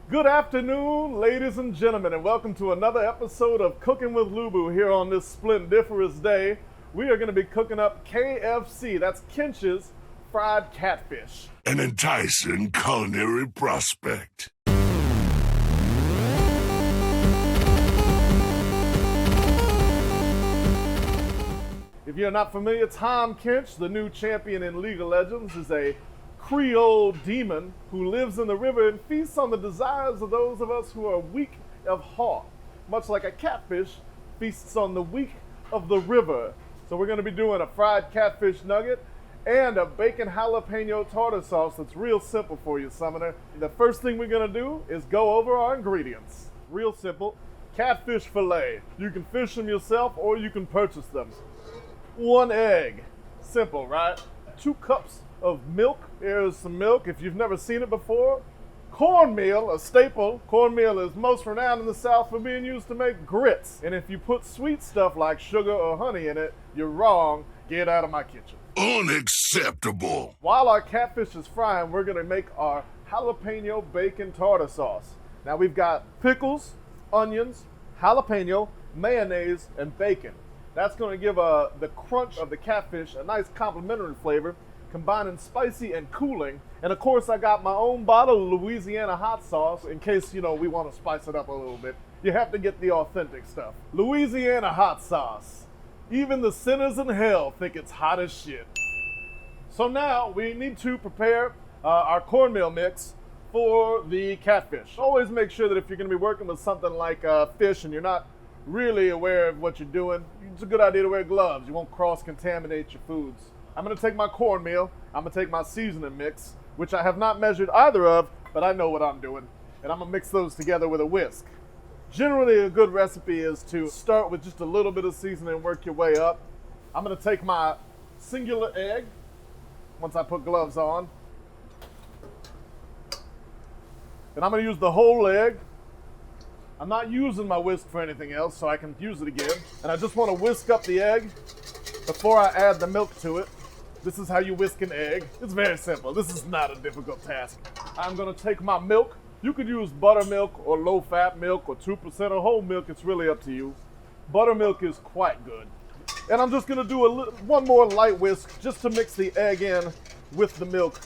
Good afternoon, ladies and gentlemen, and welcome to another episode of Cooking with Lubu here on this splendiferous day. We are going to be cooking up KFC, that's Kench's Fried Catfish. An enticing culinary prospect. If you're not familiar, Tom Kench, the new champion in League of Legends, is a Creole demon who lives in the river and feasts on the desires of those of us who are weak of heart. Much like a catfish feasts on the weak of the river. So we're going to be doing a fried catfish nugget and a bacon jalapeno tartar sauce that's real simple for you, Summoner. The first thing we're going to do is go over our ingredients. Real simple. Catfish fillet. You can fish them yourself or you can purchase them. 1 egg. Simple, right? 2 cups of milk. Here's some milk if you've never seen it before. Cornmeal, a staple. Cornmeal is most renowned in the South for being used to make grits. And if you put sweet stuff like sugar or honey in it, you're wrong. Get out of my kitchen. Unacceptable. While our catfish is frying, we're gonna make our jalapeno bacon tartar sauce. Now we've got pickles, onions, jalapeno, mayonnaise, and bacon. That's gonna give the crunch of the catfish a nice complementary flavor, combining spicy and cooling. And of course, I got my own bottle of Louisiana hot sauce in case, we want to spice it up a little bit. You have to get the authentic stuff. Louisiana hot sauce. Even the sinners in hell think it's hot as shit. So now we need to prepare our cornmeal mix for the catfish. Always make sure that if you're going to be working with something like fish and you're not really aware of what you're doing, it's a good idea to wear gloves. You won't cross-contaminate your foods. I'm going to take my cornmeal, I'm going to take my seasoning mix, which I have not measured either of, but I know what I'm doing, and I'm going to mix those together with a whisk. Generally, a good recipe is to start with just a little bit of seasoning and work your way up. I'm going to take my singular egg, once I put gloves on, and I'm going to use the whole egg. I'm not using my whisk for anything else, so I can use it again. And I just want to whisk up the egg before I add the milk to it. This is how you whisk an egg. It's very simple. This is not a difficult task. I'm going to take my milk. You could use buttermilk or low-fat milk or 2% or whole milk. It's really up to you. Buttermilk is quite good. And I'm just going to do one more light whisk just to mix the egg in with the milk.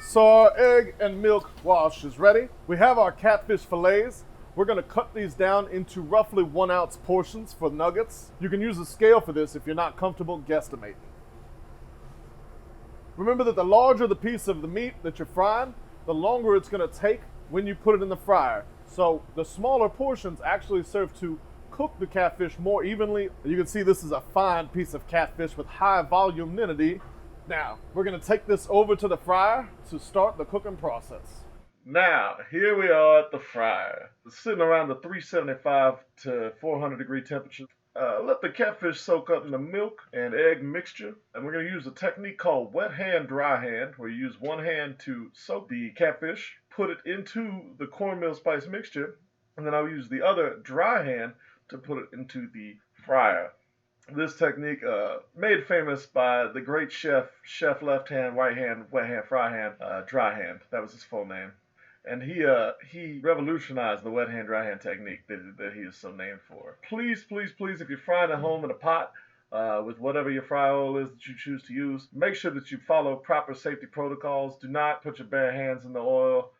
So our egg and milk wash is ready. We have our catfish fillets. We're going to cut these down into roughly 1 ounce portions for nuggets. You can use a scale for this if you're not comfortable guesstimating. Remember that the larger the piece of the meat that you're frying, the longer it's going to take when you put it in the fryer. So the smaller portions actually serve to cook the catfish more evenly. You can see this is a fine piece of catfish with high voluminity. Now, we're going to take this over to the fryer to start the cooking process. Now, here we are at the fryer. It's sitting around the 375 to 400 degree temperature. Let the catfish soak up in the milk and egg mixture. And we're going to use a technique called wet hand, dry hand, where you use one hand to soak the catfish, put it into the cornmeal spice mixture, and then I'll use the other dry hand to put it into the fryer. This technique, made famous by the great chef left hand, right hand, wet hand, fry hand, dry hand. That was his full name. And he revolutionized the wet hand, dry hand technique that he is so named for. Please, please, please, if you're frying at home in a pot with whatever your fry oil is that you choose to use, make sure that you follow proper safety protocols. Do not put your bare hands in the oil.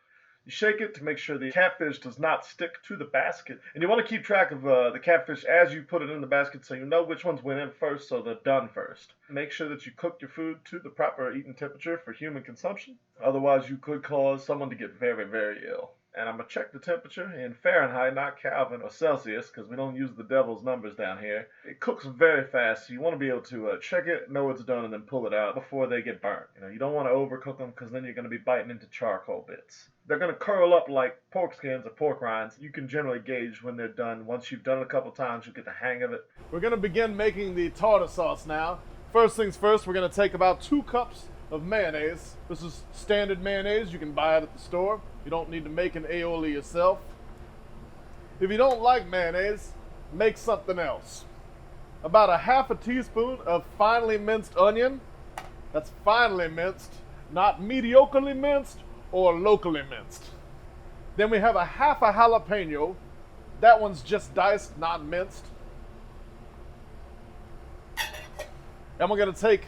You shake it to make sure the catfish does not stick to the basket. And you want to keep track of the catfish as you put it in the basket so you know which ones went in first, so they're done first. Make sure that you cook your food to the proper eating temperature for human consumption. Otherwise, you could cause someone to get very, very ill. And I'm going to check the temperature in Fahrenheit, not Kelvin or Celsius, because we don't use the devil's numbers down here. It cooks very fast, so you want to be able to check it, know it's done, and then pull it out before they get burnt. You don't want to overcook them, because then you're going to be biting into charcoal bits. They're going to curl up like pork skins or pork rinds. You can generally gauge when they're done. Once you've done it a couple times, you'll get the hang of it. We're going to begin making the tartar sauce now. First things first, we're going to take about 2 cups of mayonnaise. This is standard mayonnaise. You can buy it at the store. You don't need to make an aioli yourself. If you don't like mayonnaise, make something else. About a half a teaspoon of finely minced onion. That's finely minced, not mediocrely minced or locally minced. Then we have a half a jalapeno. That one's just diced, not minced. And we're gonna take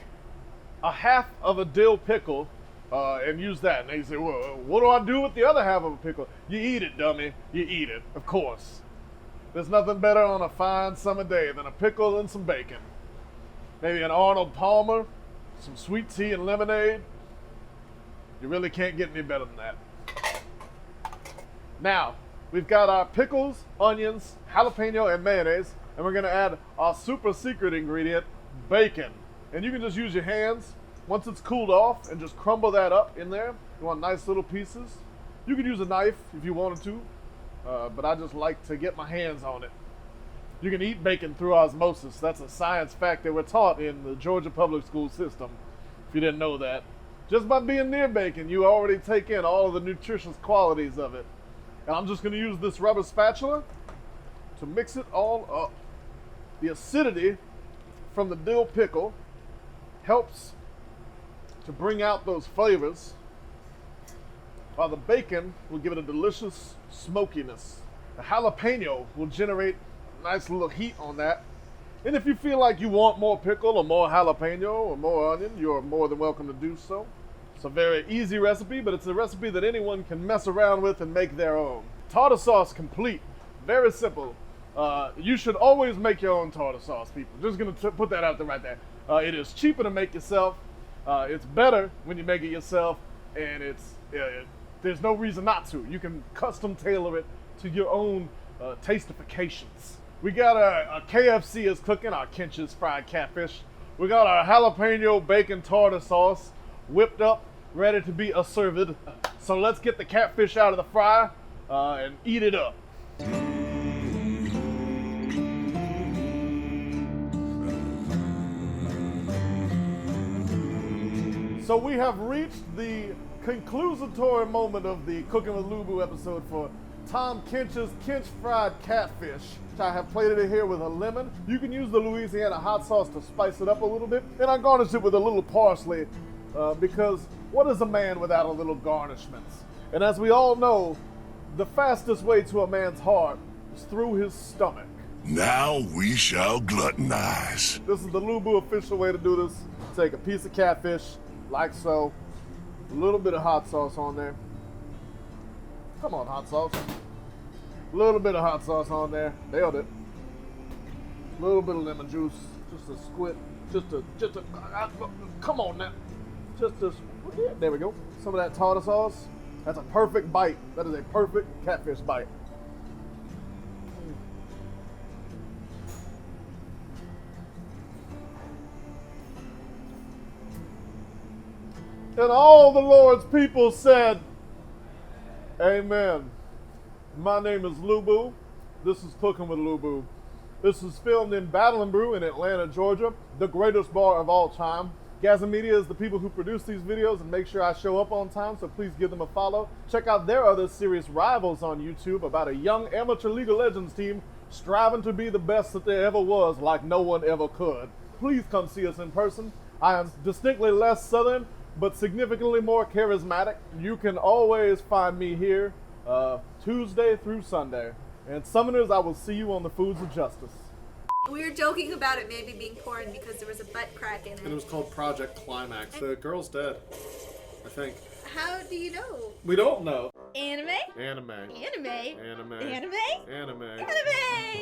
a half of a dill pickle and use that. And they say, well, what do I do with the other half of a pickle? You eat it, dummy. You eat it, of course. There's nothing better on a fine summer day than a pickle and some bacon. Maybe an Arnold Palmer, some sweet tea and lemonade. You really can't get any better than that. Now, we've got our pickles, onions, jalapeno, and mayonnaise, and we're gonna add our super secret ingredient, bacon. And you can just use your hands once it's cooled off and just crumble that up in there. You want nice little pieces. You could use a knife if you wanted to, but I just like to get my hands on it. You can eat bacon through osmosis. That's a science fact that we're taught in the Georgia public school system, if you didn't know that. Just by being near bacon, you already take in all of the nutritious qualities of it. And I'm just gonna use this rubber spatula to mix it all up. The acidity from the dill pickle helps to bring out those flavors, while the bacon will give it a delicious smokiness. The jalapeno will generate a nice little heat on that. And if you feel like you want more pickle or more jalapeno or more onion, you're more than welcome to do so. It's a very easy recipe, but it's a recipe that anyone can mess around with and make their own. Tartar sauce complete. Very simple. You should always make your own tartar sauce, people. Just gonna put that out there right there. It is cheaper to make yourself. It's better when you make it yourself, and there's no reason not to. You can custom tailor it to your own tastifications. We got our KFC is cooking, our Kench's Fried Catfish. We got our jalapeno bacon tartar sauce whipped up, ready to be served. So let's get the catfish out of the fryer and eat it up. So we have reached the conclusatory moment of the Cooking with Lubu episode for Tom Kench's Kench Fried Catfish. I have plated it here with a lemon. You can use the Louisiana hot sauce to spice it up a little bit. And I garnished it with a little parsley because what is a man without a little garnishments? And as we all know, the fastest way to a man's heart is through his stomach. Now we shall gluttonize. This is the Lubu official way to do this. Take a piece of catfish, like so. A little bit of hot sauce on there. Come on, hot sauce. A little bit of hot sauce on there. Nailed it. A little bit of lemon juice. Just a squid. Come on now. There we go. Some of that tartar sauce. That's a perfect bite. That is a perfect catfish bite. And all the Lord's people said, Amen. My name is Lubu. This is Cooking with Lubu. This is filmed in Battle and Brew in Atlanta, Georgia, the greatest bar of all time. Gazza Media is the people who produce these videos and make sure I show up on time, so please give them a follow. Check out their other series, Rivals, on YouTube, about a young amateur League of Legends team striving to be the best that there ever was, like no one ever could. Please come see us in person. I am distinctly less Southern, but significantly more charismatic. You can always find me here Tuesday through Sunday. And Summoners, I will see you on the Foods of Justice. We were joking about it maybe being porn because there was a butt crack in it. And it was called Project Climax. The girl's dead, I think. How do you know? We don't know. Anime? Anime. Anime? Anime. Anime? Anime. Anime!